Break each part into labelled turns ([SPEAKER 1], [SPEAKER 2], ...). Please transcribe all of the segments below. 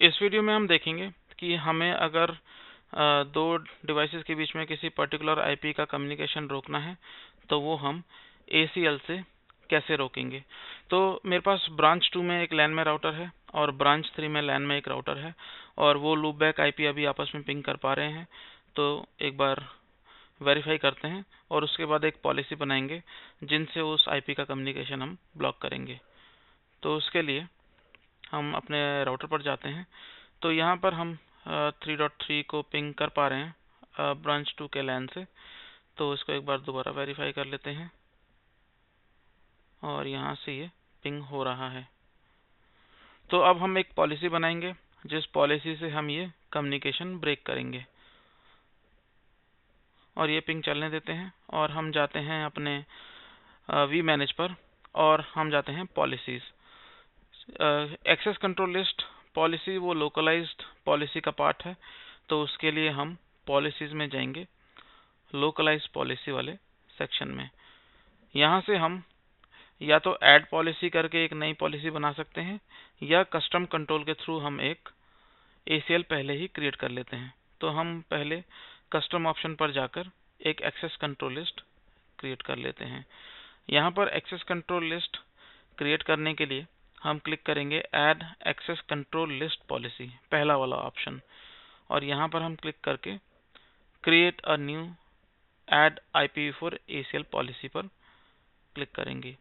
[SPEAKER 1] इस वीडियो में हम देखेंगे कि हमें अगर दो डिवाइसेस के बीच में किसी पर्टिकुलर आईपी का कम्युनिकेशन रोकना है तो वो हम ACL से कैसे रोकेंगे। तो मेरे पास ब्रांच 2 में एक लैन में राउटर है और ब्रांच 3 में लैन में एक राउटर है और वो लूप बैक आईपी अभी आपस में पिंग कर पा रहे हैं। तो एक बार वेरीफाई करते हैं और उसके बाद एक पॉलिसी बनाएंगे जिनसे उस आईपी का कम्युनिकेशन हम ब्लॉक करेंगे। तो उसके लिए हम अपने राउटर पर जाते हैं। तो यहाँ पर हम 3.3 को पिंग कर पा रहे हैं ब्रांच 2 के लैन से। तो इसको एक बार दोबारा वेरीफाई कर लेते हैं और यहाँ से ये पिंग हो रहा है। तो अब हम एक पॉलिसी बनाएंगे जिस पॉलिसी से हम ये कम्युनिकेशन ब्रेक करेंगे और ये पिंग चलने देते हैं और हम जाते हैं अपने vManage पर और हम जाते हैं policies. Access control list policy वो लोकलाइज्ड पॉलिसी का पार्ट है। तो उसके लिए हम पॉलिसीज में जाएंगे, लोकलाइज्ड पॉलिसी वाले सेक्शन में। यहाँ से हम या तो ऐड पॉलिसी करके एक नई पॉलिसी बना सकते हैं या कस्टम कंट्रोल के थ्रू हम एक ACL पहले ही क्रिएट कर लेते हैं। तो हम पहले कस्टम ऑप्शन पर जाकर एक एक्सेस कंट्रोल लिस्ट क्रिएट कर लेते हैं। यहाँ पर एक्सेस कंट्रोल लिस्ट क्रिएट करने के लिए हम क्लिक करेंगे add access control list policy, पहला वाला ऑप्शन, और यहाँ पर हम क्लिक करके create a new add IPv4 ACL policy पर क्लिक करेंगे।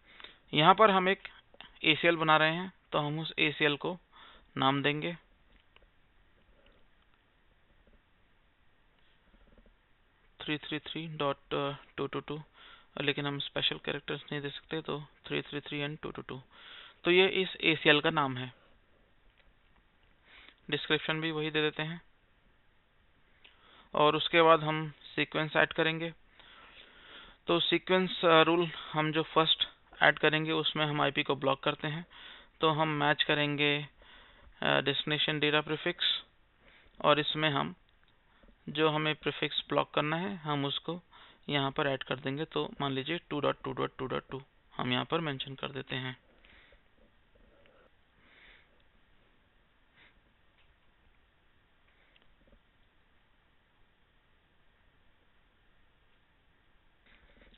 [SPEAKER 1] यहाँ पर हम एक ACL बना रहे हैं तो हम उस ACL को नाम देंगे 333.222, लेकिन हम स्पेशल कैरेक्टर्स नहीं दे सकते तो 333 एंड 222। तो ये इस ACL का नाम है। डिस्क्रिप्शन भी वही दे देते हैं और उसके बाद हम सीक्वेंस ऐड करेंगे। तो सीक्वेंस रूल हम जो फर्स्ट ऐड करेंगे उसमें हम आईपी को ब्लॉक करते हैं। तो हम मैच करेंगे डेस्टिनेशन डेटा प्रीफिक्स और इसमें हम जो हमें प्रीफिक्स ब्लॉक करना है हम उसको यहाँ पर ऐड कर देंगे। तो मान लीजिए 2.2.2.2 हम यहाँ पर मेंशन कर देते हैं।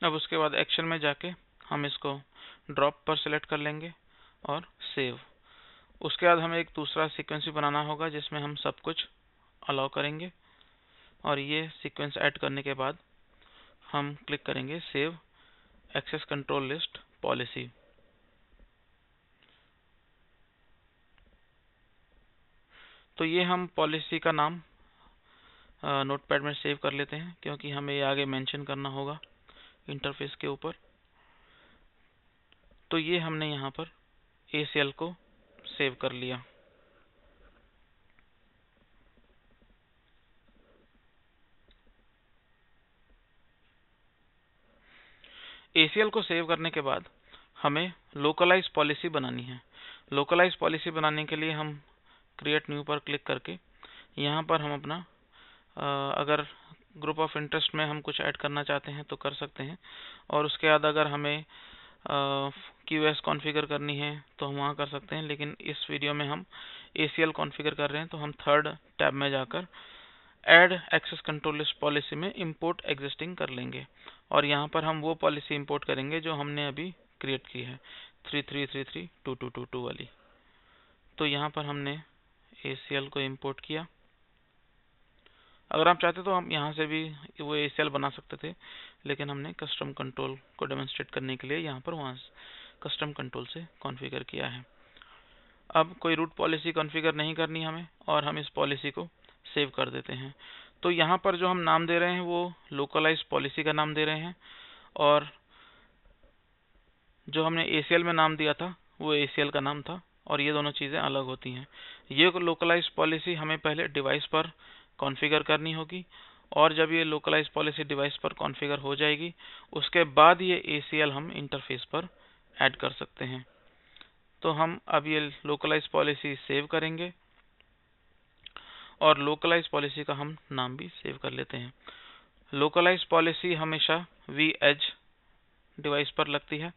[SPEAKER 1] अब उसके बाद एक्शन में जाके हम इसको ड्रॉप पर सिलेक्ट कर लेंगे और सेव। उसके बाद हमें एक दूसरा सीक्वेंस भी बनाना होगा जिसमें हम सब कुछ अलाउ करेंगे और ये सीक्वेंस ऐड करने के बाद हम क्लिक करेंगे save access control list policy. तो ये हम पॉलिसी का नाम नोटपैड में सेव कर लेते हैं क्योंकि हमें ये आगे मेंशन करना होगा इंटरफेस के ऊपर। तो ये हमने यहाँ पर ACL को सेव कर लिया। ACL को सेव करने के बाद हमें लोकलाइज पॉलिसी बनानी है। लोकलाइज पॉलिसी बनाने के लिए हम क्रिएट न्यू पर क्लिक करके यहाँ पर हम अपना अगर ग्रुप ऑफ इंटरेस्ट में हम कुछ ऐड करना चाहते हैं तो कर सकते हैं और उसके बाद अगर हमें QoS कॉन्फ़िगर करनी है तो हम वहाँ कर सकते हैं। लेकिन इस वीडियो में हम ACL कॉन्फ़िगर कर रहे हैं तो हम थर्ड टैब में जाकर add access control list policy में इंपोर्ट एग्जिस्टिंग कर लेंगे और यहाँ पर हम वो पॉलिसी इंपोर्ट करेंगे जो हमने अभी क्रिएट की है 33332222 वाली। तो यहाँ पर हमने ACL को इंपोर्ट किया। अगर आप चाहते तो हम यहाँ से भी वो ACL बना सकते थे लेकिन हमने कस्टम कंट्रोल को डेमोन्स्ट्रेट करने के लिए यहाँ पर वहाँ कस्टम कंट्रोल से कॉन्फ़िगर किया है। अब कोई रूट पॉलिसी कॉन्फ़िगर नहीं करनी हमें और हम इस पॉलिसी को सेव कर देते हैं। तो यहाँ पर जो हम नाम दे रहे हैं वो लोकलाइज्ड पॉलिसी का नाम दे रहे हैं और जो हमने ACL में नाम दिया था वो ACL का नाम था और ये दोनों चीज़ें अलग होती हैं। ये लोकलाइज्ड पॉलिसी हमें पहले डिवाइस पर कॉन्फ़िगर करनी होगी और जब ये लोकलाइज्ड पॉलिसी डिवाइस पर कॉन्फ़िगर हो जाएगी उसके बाद ये ACL हम इंटरफेस पर ऐड कर सकते हैं। तो हम अब ये लोकलाइज्ड पॉलिसी सेव करेंगे और लोकलाइज्ड पॉलिसी का हम नाम भी सेव कर लेते हैं। लोकलाइज्ड पॉलिसी हमेशा vEdge डिवाइस पर लगती है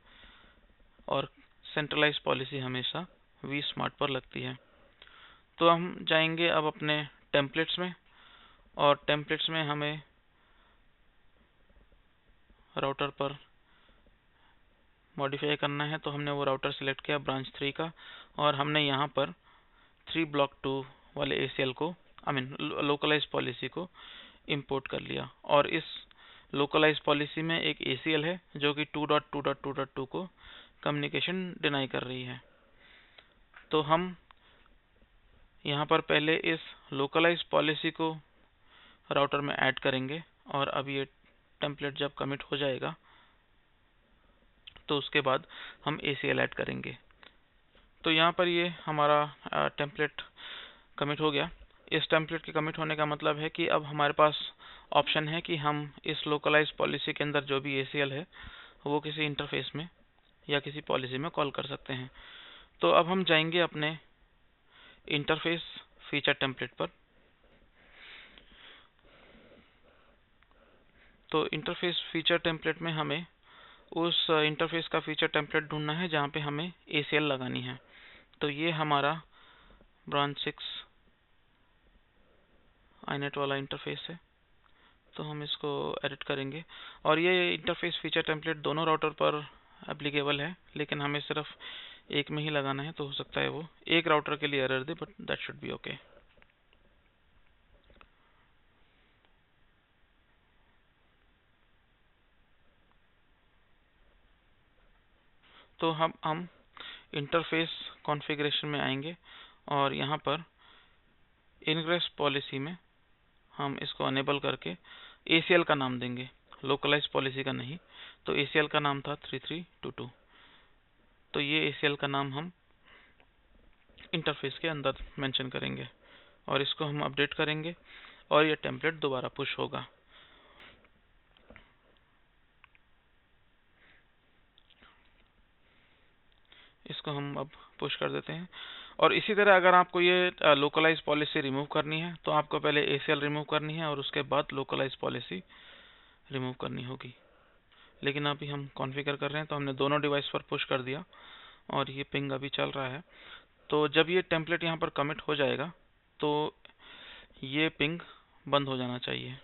[SPEAKER 1] और सेंट्रलाइज्ड पॉलिसी हमेशा vSmart पर लगती है। तो हम जाएंगे अब अपने टेम्पलेट्स में, और टेम्पलेट्स में हमें राउटर पर मॉडिफाई करना है। तो हमने वो राउटर सिलेक्ट किया ब्रांच 3 का, और हमने यहाँ पर 3 ब्लॉक 2 वाले ACL को, लोकलाइज पॉलिसी को इंपोर्ट कर लिया। और इस लोकलाइज पॉलिसी में एक ACL है जो कि 2.2.2.2 को कम्युनिकेशन डिनाई कर रही है। तो हम यहाँ पर पहले इस लोकलाइज पॉलिसी को राउटर में ऐड करेंगे, और अब ये टेम्पलेट जब कमिट हो जाएगा तो उसके बाद हम ACL ऐड करेंगे। तो यहाँ पर ये हमारा टेम्पलेट कमिट हो गया। इस टेम्पलेट के कमिट होने का मतलब है कि अब हमारे पास ऑप्शन है कि हम इस लोकलाइज पॉलिसी के अंदर जो भी ACL है वो किसी इंटरफेस में या किसी पॉलिसी में कॉल कर सकते हैं। तो अब हम जाएंगे अपने इंटरफेस फीचर टेम्पलेट पर। तो इंटरफेस फीचर टेम्पलेट में हमें उस इंटरफेस का फीचर टेम्पलेट ढूंढना है जहाँ पे हमें ACL लगानी है। तो ये हमारा ब्रांच 6 iNet वाला इंटरफेस है। तो हम इसको एडिट करेंगे, और ये इंटरफेस फीचर टेम्पलेट दोनों राउटर पर एप्लीकेबल है, लेकिन हमें सिर्फ एक में ही लगाना है। तो हो सकता है वो एक राउटर के लिए error they, but that should be okay. तो हम इंटरफेस कॉन्फ़िगरेशन में आएंगे, और यहाँ पर इनग्रेस पॉलिसी में हम इसको अनेबल करके ACL का नाम देंगे, लोकलाइज पॉलिसी का नहीं। तो ACL का नाम था 3322। तो ये ACL का नाम हम इंटरफेस के अंदर मेंशन करेंगे, और इसको हम अपडेट करेंगे, और ये टेम्पलेट दोबारा पुश होगा। इसको हम अब पुश कर देते हैं। और इसी तरह अगर आपको ये लोकलाइज पॉलिसी रिमूव करनी है तो आपको पहले ACL रिमूव करनी है और उसके बाद लोकलाइज पॉलिसी रिमूव करनी होगी। लेकिन अभी हम कॉन्फ़िगर कर रहे हैं, तो हमने दोनों डिवाइस पर पुश कर दिया, और ये पिंग अभी चल रहा है। तो जब ये टेम्पलेट यहाँ पर कमिट हो जाएगा तो ये पिंग बंद हो जाना चाहिए।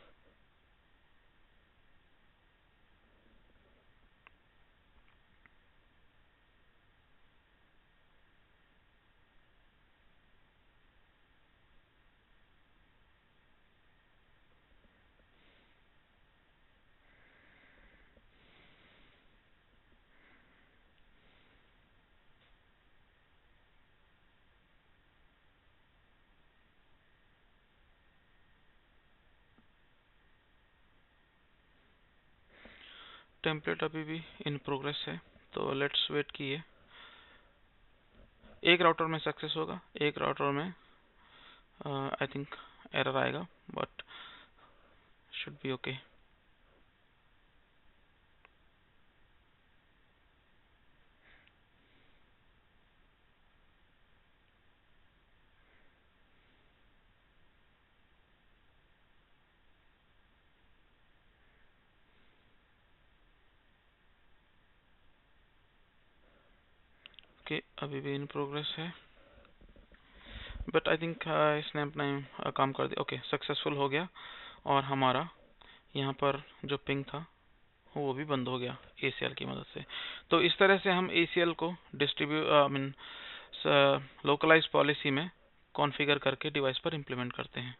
[SPEAKER 1] टेम्पलेट अभी भी इन प्रोग्रेस है, तो लेट्स वेट कि ये एक राउटर में सक्सेस होगा, एक राउटर में आई थिंक एरर आएगा, but should be okay. Okay, अभी भी इन प्रोग्रेस है, बट आई थिंक इसने अपना काम कर दिया। ओके, सक्सेसफुल हो गया, और हमारा यहाँ पर जो पिंग था वो भी बंद हो गया ACL की मदद से। तो इस तरह से हम ACL को लोकलाइज पॉलिसी में कॉन्फ़िगर करके डिवाइस पर इम्प्लीमेंट करते हैं।